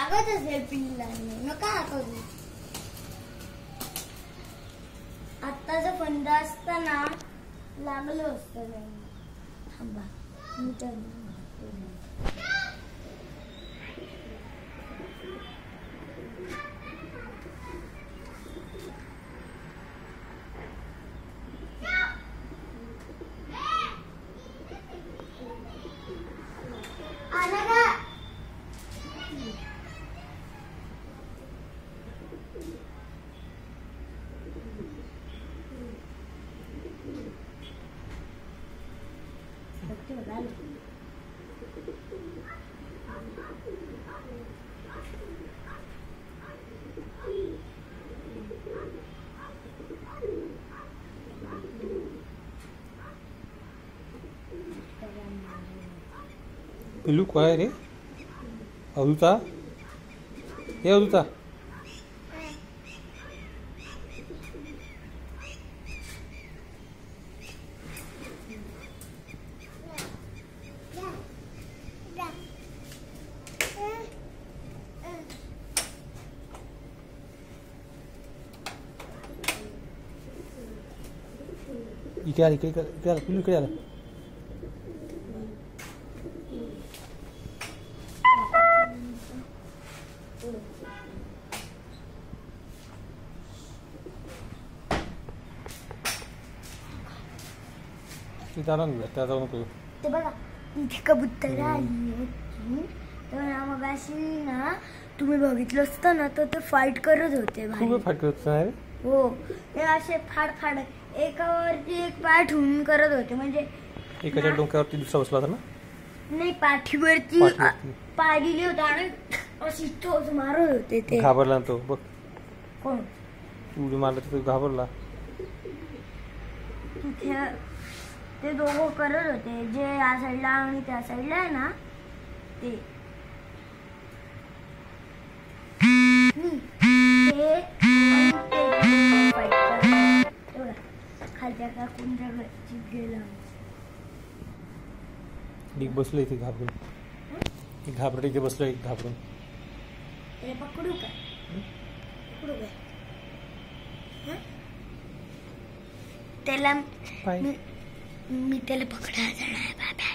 लागत असेल पिल्लांनी नका करू. आत्ताचा फंदा असताना लागलं असतं नाही. थांबा मी पिल्लू काय रे? अवधूता, हे अवधूता, इकडे आला, इकडे आला, पिल्लू इकडे आला. त्या जाऊ नको. ते बघा इथे कबूतर आली होती. तर मग अशी ना तुम्ही बघितलं असतं ना तर ते फाईट करत होते. फाईट करत हो, ते असे फाड एकावरती एक पाय ठेवून करत होते. म्हणजे एकाच्या डोक्यावरती दुसरा बसला होता ना. नाही, पाठीवरती पाय दिले होते आणि अशी चोच मारत होते. ते घाबरला तो बघ. कोण? उडी मारला तो घाबरला. तिथे ते दोघं करत होते, जे या साईडला आणि त्या साईडला आहे ना ते. खालच्या काकूंच्या घरची गेला. एक बसलो इथे घाबरून. घाबरट इथे बसलो एक घाबरून. पकडू का? पकडू काय? त्याला मी त्याला पकडायला जाणार बाबा.